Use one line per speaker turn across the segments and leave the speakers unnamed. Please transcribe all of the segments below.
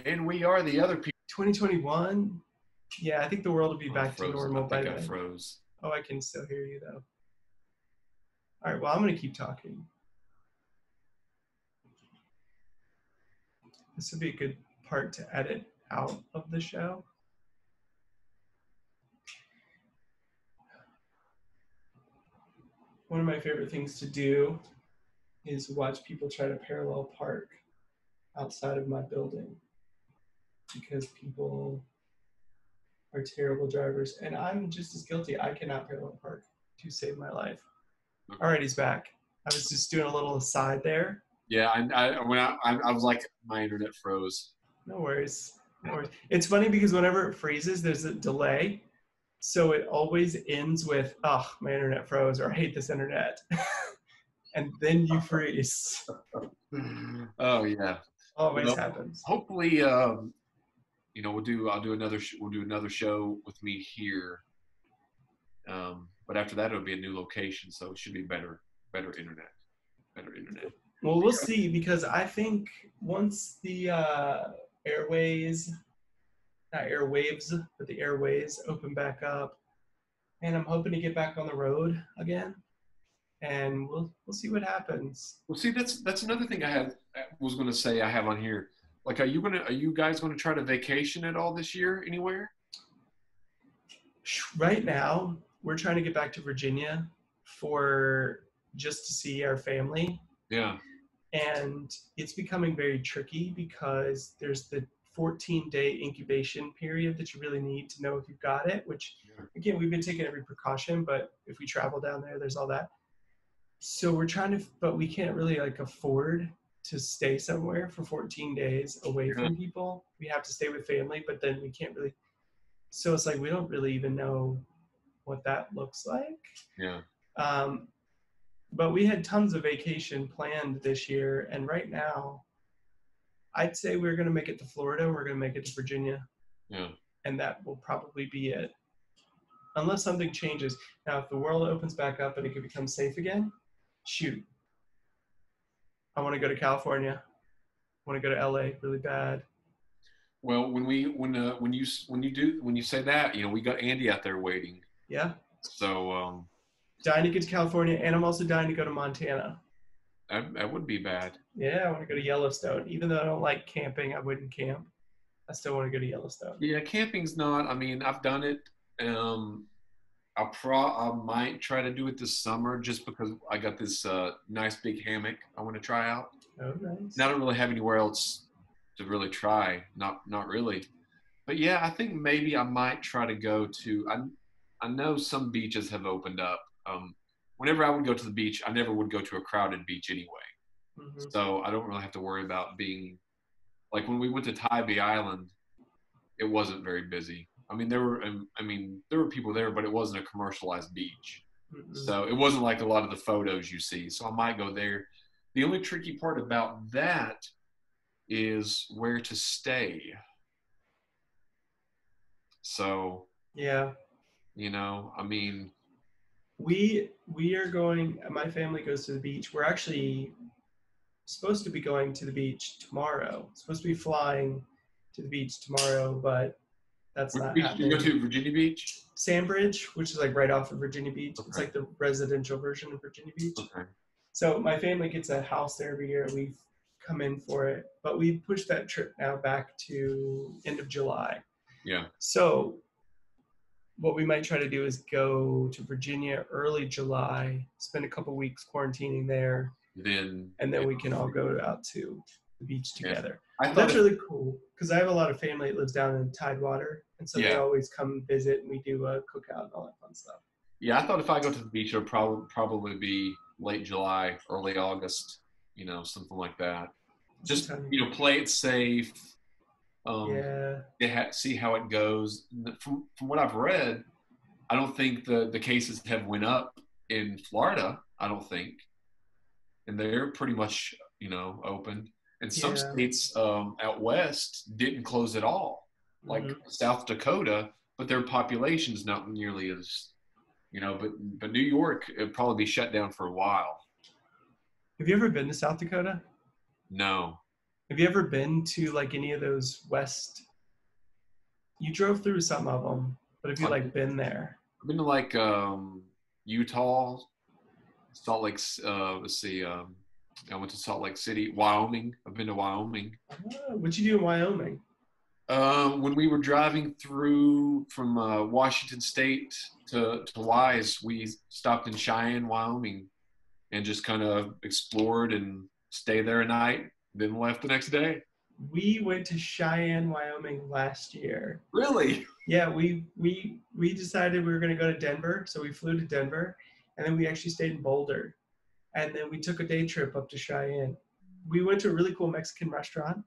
And we are the other people.
2021. Yeah, I think the world will be back to normal by
I think I
then.
froze.
Oh, I can still hear you though. All right, well, I'm going to keep talking. This would be a good part to edit out of the show. One of my favorite things to do is watch people try to parallel park outside of my building because people are terrible drivers, and I'm just as guilty. I cannot parallel park to save my life. All right, he's back. I was just doing a little aside there.
Yeah, I was like, my internet froze.
No worries. No worries. It's funny because whenever it freezes, there's a delay. So it always ends with, oh, my internet froze, or I hate this internet. And then you freeze.
Oh yeah.
Always happens.
Hopefully, we'll do another show with me here. But after that, it'll be a new location, so it should be better internet.
Well, we'll see, because I think once the airwaves open back up, and I'm hoping to get back on the road again, and we'll see what happens.
Well, see, that's another thing I was going to say. I have on here. Like, are you guys going to try to vacation at all this year anywhere?
Right now, we're trying to get back to Virginia for just to see our family.
Yeah.
And it's becoming very tricky because there's the 14-day incubation period that you really need to know if you've got it, which, again, we've been taking every precaution, but if we travel down there, there's all that. So we're trying to, but we can't really afford to stay somewhere for 14 days away from people. We have to stay with family, but then we can't really. So it's we don't really even know what that looks like.
Yeah.
But we had tons of vacation planned this year, and right now, I'd say we're going to make it to Florida. We're going to make it to Virginia.
Yeah.
And that will probably be it, unless something changes. Now, if the world opens back up and it can become safe again, shoot. I want to go to California. I want to go to LA really bad.
Well, when you say that, we got Andy out there waiting.
Yeah.
So
dying to get to California, and I'm also dying to go to Montana.
That would be bad.
Yeah, I want to go to Yellowstone. Even though I don't like camping, I wouldn't camp. I still want to go to Yellowstone.
Yeah, camping's not. I mean, I've done it. I might try to do it this summer just because I got this nice big hammock I want to try out.
Oh, nice.
And I don't really have anywhere else to really try. Not really. But yeah, I think maybe I might try to go to. I know some beaches have opened up. Whenever I would go to the beach, I never would go to a crowded beach anyway. Mm-hmm. So I don't really have to worry about being like when we went to Tybee Island, it wasn't very busy. I mean, there were people there, but it wasn't a commercialized beach. Mm-hmm. So it wasn't like a lot of the photos you see. So I might go there. The only tricky part about that is where to stay. So,
yeah,
I mean,
we are going, my family goes to the beach. We're actually supposed to be going to the beach tomorrow. Supposed to be flying to the beach tomorrow, but that's not happening.
You go to Virginia Beach?
Sandbridge, which is right off of Virginia Beach. Okay. It's like the residential version of Virginia Beach. Okay. So my family gets a house there every year. We've come in for it, but we pushed that trip now back to end of July.
Yeah.
So what we might try to do is go to Virginia early July, spend a couple weeks quarantining there, and then we can all go out to the beach together. Yeah. That's really cool because I have a lot of family that lives down in Tidewater, and so they always come visit, and we do a cookout and all that fun stuff.
Yeah, I thought if I go to the beach, it would probably be late July, early August, something like that. Just play it safe. See how it goes. From what I've read, I don't think the cases have went up in Florida. I don't think, and they're pretty much open. And some states out west didn't close at all, like South Dakota, but their population's not nearly as But New York it'd probably be shut down for a while.
Have you ever been to South Dakota?
No.
Have you ever been to like any of those west? You drove through some of them, but have you
I've
like been there?
been to like Utah, Salt Lake. Let's see. I went to Salt Lake City, Wyoming. I've been to Wyoming.
What'd you do in Wyoming?
When we were driving through from Washington State to Wise, we stopped in Cheyenne, Wyoming, and just kind of explored and stayed there a night, then left the next day.
We went to Cheyenne, Wyoming last year.
Really?
Yeah, we decided we were going to go to Denver, so we flew to Denver, and then we actually stayed in Boulder, and then we took a day trip up to Cheyenne. We went to a really cool Mexican restaurant,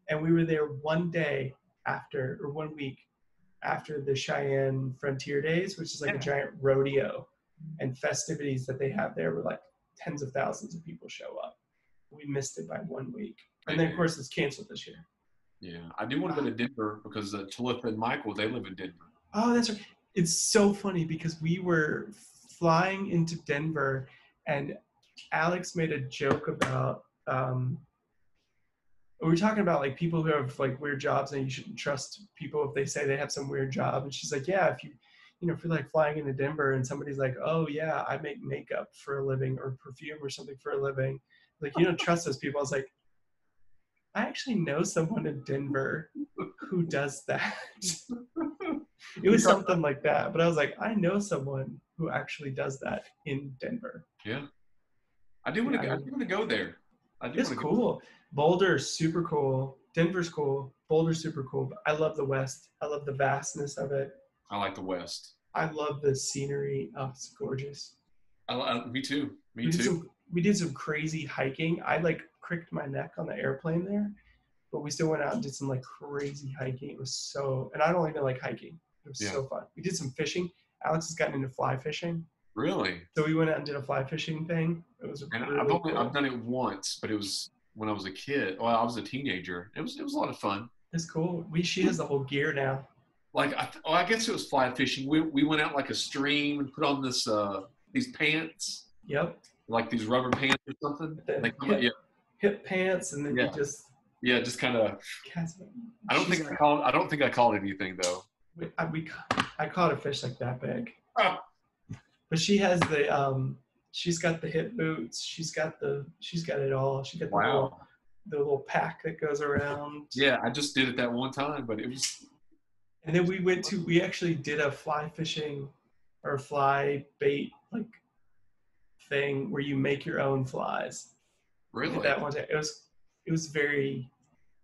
and we were there one day after, or 1 week after the Cheyenne Frontier Days, which is like a giant rodeo and festivities that they have there, where like tens of thousands of people show up. We missed it by 1 week, and then of course it's canceled this year.
Yeah, I do want to go to Denver because Talitha and Michael, they live in Denver.
Oh, that's right. It's so funny because we were flying into Denver, and Alex made a joke about we were talking about like people who have like weird jobs, and you shouldn't trust people if they say they have some weird job. And she's like, yeah, if you know, feel like flying into Denver and somebody's like, oh yeah, I make makeup for a living or perfume or something for a living, like you don't trust those people. I was like, I actually know someone in Denver who does that. It was something like that, but I was like, I know someone who actually does that in Denver.
Yeah, I do want to. I do want to go there.
It's cool. Boulder's super cool. Denver's cool. Boulder's super cool. But I love the West. I love the vastness of it.
I like the West.
I love the scenery. Oh, it's gorgeous.
Me too.
We did some crazy hiking. I like cricked my neck on the airplane there, but we still went out and did some like crazy hiking. It was so, and I don't even like hiking. It was so fun. We did some fishing. Alex has gotten into fly fishing.
Really?
So we went out and did a fly fishing thing. It was really cool.
I've done it once, but it was when I was a kid. Well, I was a teenager. It was a lot of fun.
It's cool. She has the whole gear now.
Like I guess it was fly fishing. We went out like a stream and put on this these pants.
Yep.
Like these rubber pants or something. Like
hip pants, and then you just
just kind of. I don't think I called anything though.
I caught a fish like that big.
Oh.
But she has the she's got the hip boots. She's got it all. She got the little pack that goes around.
Yeah, I just did it that one time, but it was.
And then we actually did a fly fishing or fly bait like thing where you make your own flies.
Really?
That one time. It was very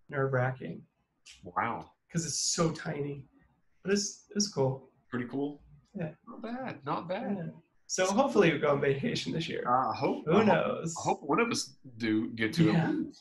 nerve-wracking.
Wow.
Because it's so tiny. But it's cool.
Pretty cool.
Yeah.
Not bad.
Yeah. So hopefully we go on vacation this year.
I hope.
Who knows?
I hope one of us do get to it.